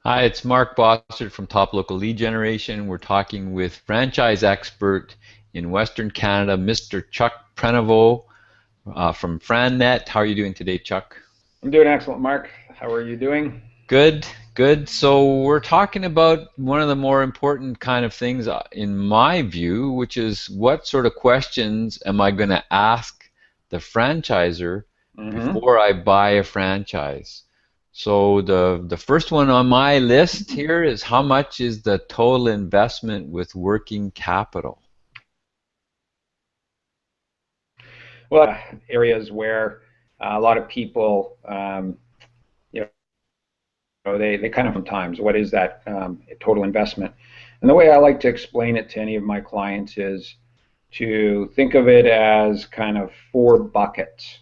Hi, it's Mark Bossert from Top Local Lead Generation. We're talking with franchise expert in Western Canada, Mr. Chuck Prenevost from FranNet. How are you doing today, Chuck? I'm doing excellent, Mark. How are you doing? Good, good. So we're talking about one of the more important kind of things in my view, which is what sort of questions am I going to ask the franchisor hmm before I buy a franchise? So the first one on my list here is how much is the total investment with working capital? Well, areas where a lot of people, you they kind of sometimes, what is that total investment? And the way I like to explain it to any of my clients is to think of it as kind of four buckets.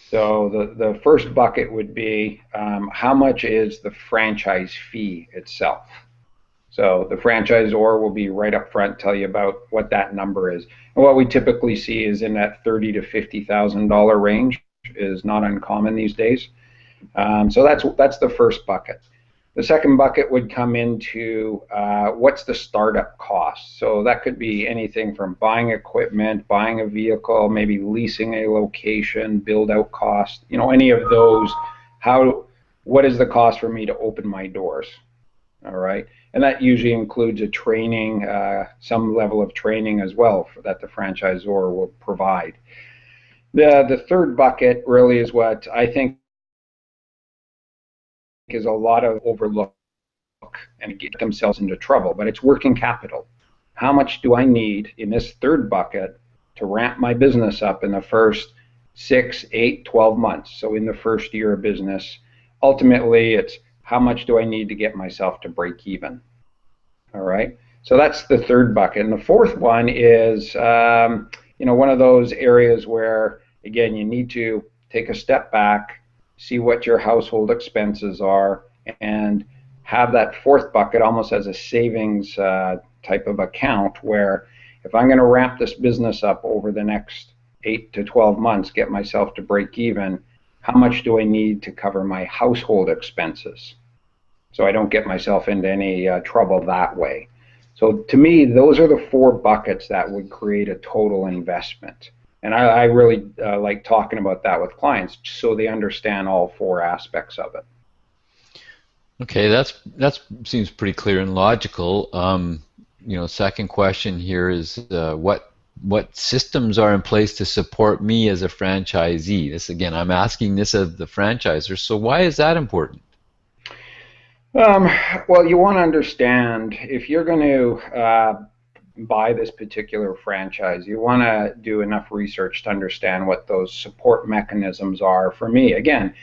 So the first bucket would be how much is the franchise fee itself? So the franchisor will be right up front, tell you about what that number is. And what we typically see is in that $30,000 to $50,000 range is not uncommon these days. So that's the first bucket. The second bucket would come into what's the startup cost. So that could be anything from buying equipment, buying a vehicle, maybe leasing a location, build out cost, any of those. What is the cost for me to open my doors? All right. And that usually includes a training, some level of training as well that the franchisor will provide. The third bucket really is what I think is a lot of overlook and get themselves into trouble, but it's working capital. How much do I need in this third bucket to ramp my business up in the first 6, 8, 12 months? So in the first year of business, ultimately it's how much do I need to get myself to break even? All right. So that's the third bucket. And the fourth one is, one of those areas where, again, you need to take a step back, see what your household expenses are, and have that fourth bucket almost as a savings type of account where if I'm going to ramp this business up over the next 8 to 12 months, get myself to break even, how much do I need to cover my household expenses? So I don't get myself into any trouble that way. So to me, those are the four buckets that would create a total investment. And I really like talking about that with clients so they understand all four aspects of it. Okay, that seems pretty clear and logical. Second question here is what systems are in place to support me as a franchisee? This again, I'm asking this of the franchisor. So why is that important? Um, well, you want to understand if you're going to buy this particular franchise, you want to do enough research to understand what those support mechanisms are for me. Again,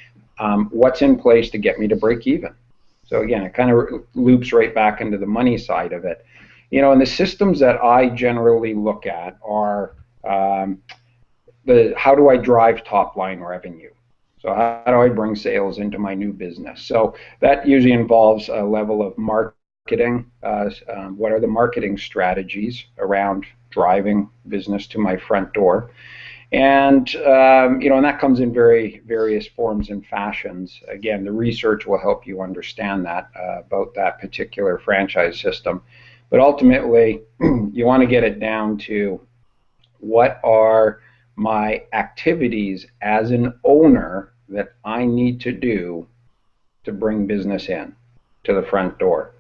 what's in place to get me to break even? So again, it kind of loops right back into the money side of it. And the systems that I generally look at are the how do I drive top line revenue? So how do I bring sales into my new business? So that usually involves a level of marketing. What are the marketing strategies around driving business to my front door? And that comes in very various forms and fashions. Again, the research will help you understand that about that particular franchise system. But ultimately, you want to get it down to what are my activities as an owner that I need to do to bring business in to the front door.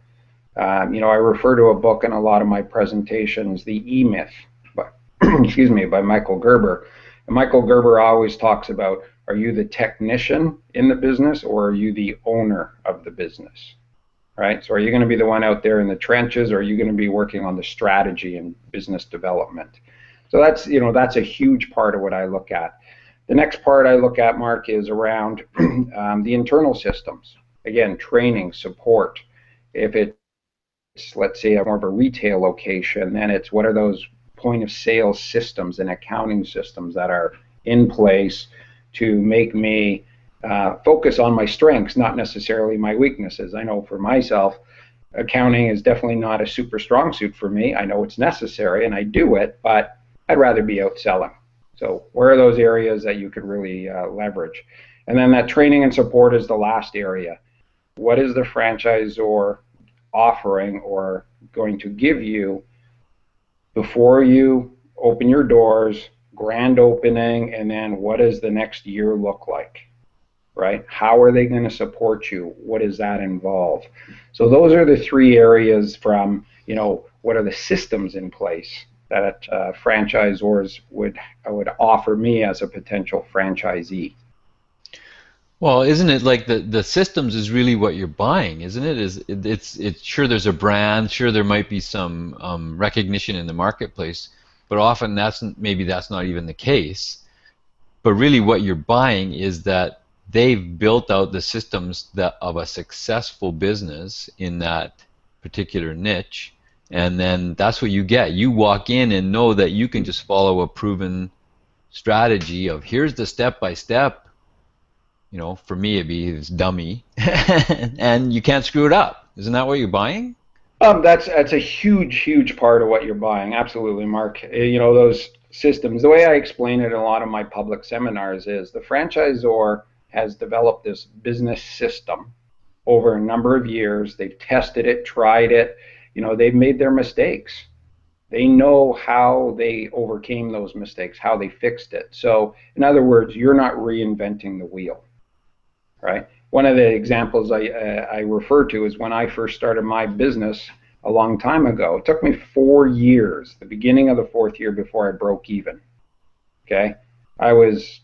I refer to a book in a lot of my presentations, The E-Myth, by, excuse me, by Michael Gerber. And Michael Gerber always talks about, are you the technician in the business or are you the owner of the business? Right? So are you going to be the one out there in the trenches or are you going to be working on the strategy and business development? So that's a huge part of what I look at. The next part I look at, Mark, is around the internal systems. Again, training, support. If it's, let's say, more of a retail location, then it's what are those point of sale systems and accounting systems that are in place to make me focus on my strengths, not necessarily my weaknesses. I know for myself, accounting is definitely not a super strong suit for me. I know it's necessary and I do it, but I'd rather be out selling. So where are those areas that you could really leverage? And then that training and support is the last area. what is the franchisor offering or going to give you before you open your doors, grand opening, and then what does the next year look like, right? How are they going to support you? What does that involve? So those are the three areas from, what are the systems in place that franchisors would offer me as a potential franchisee. Well, isn't it like the systems is really what you're buying, isn't it? It's sure there's a brand, sure there might be some recognition in the marketplace, but often maybe that's not even the case. But really, what you're buying is that they've built out the systems that of a successful business in that particular niche, and then that's what you get. You walk in and know that you can just follow a proven strategy of here's the step by step. For me it'd be this dummy, and you can't screw it up. Isn't that what you're buying? That's a huge part of what you're buying. Absolutely, Mark. Those systems. The way I explain it in a lot of my public seminars is the franchisor has developed this business system over a number of years. They've tested it, tried it. They've made their mistakes. They know how they overcame those mistakes, how they fixed it. So, in other words, you're not reinventing the wheel, right? One of the examples I refer to is when I first started my business a long time ago. It took me 4 years, the beginning of the fourth year, before I broke even. Okay, it was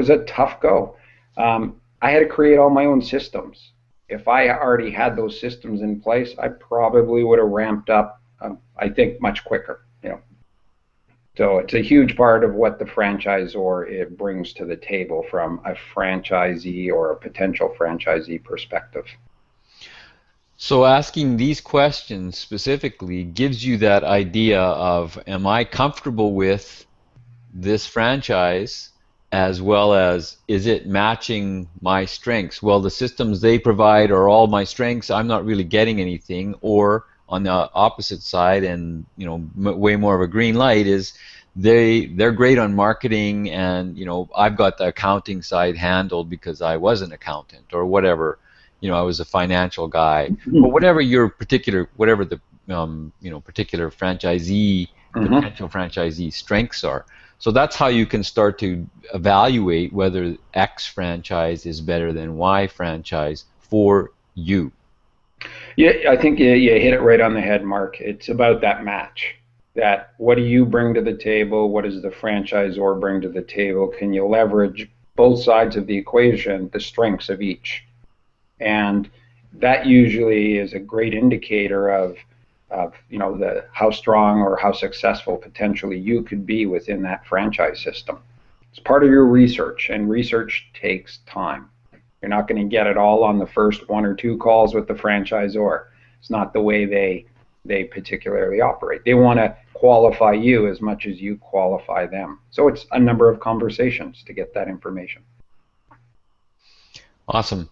a tough go. I had to create all my own systems. If I already had those systems in place, I probably would have ramped up, I think, much quicker. So it's a huge part of what the franchisor it brings to the table from a franchisee or a potential franchisee perspective. So asking these questions specifically gives you that idea of, am I comfortable with this franchise, as well as is it matching my strengths? Well, the systems they provide are all my strengths. I'm not really getting anything. Or on the opposite side, and way more of a green light, is they're great on marketing, and I've got the accounting side handled because I was an accountant or whatever. I was a financial guy, or whatever the particular franchisee, Mm-hmm. potential franchisee strengths are. So that's how you can start to evaluate whether X franchise is better than Y franchise for you. Yeah, I think you hit it right on the head, Mark. It's about that match. That what do you bring to the table? What does the franchisor bring to the table? Can you leverage both sides of the equation, the strengths of each? And that usually is a great indicator of the how strong or how successful potentially you could be within that franchise system. It's part of your research, and research takes time. You're not going to get it all on the first one or two calls with the franchisor. It's not the way they particularly operate. They want to qualify you as much as you qualify them. So it's a number of conversations to get that information. Awesome.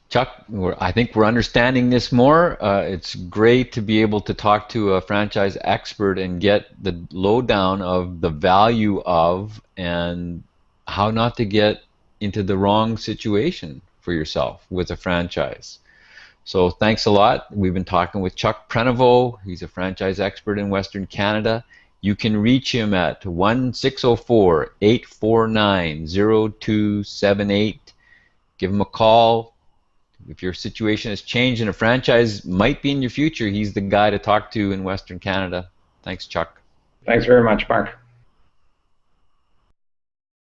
Chuck, I think we're understanding this more. It's great to be able to talk to a franchise expert and get the lowdown of the value of and how not to get into the wrong situation for yourself with a franchise. So thanks a lot. We've been talking with Chuck Prenevost. He's a franchise expert in Western Canada. You can reach him at 1-604-849-0278. Give him a call. If your situation has changed and a franchise might be in your future, he's the guy to talk to in Western Canada. Thanks, Chuck. Thanks very much, Mark.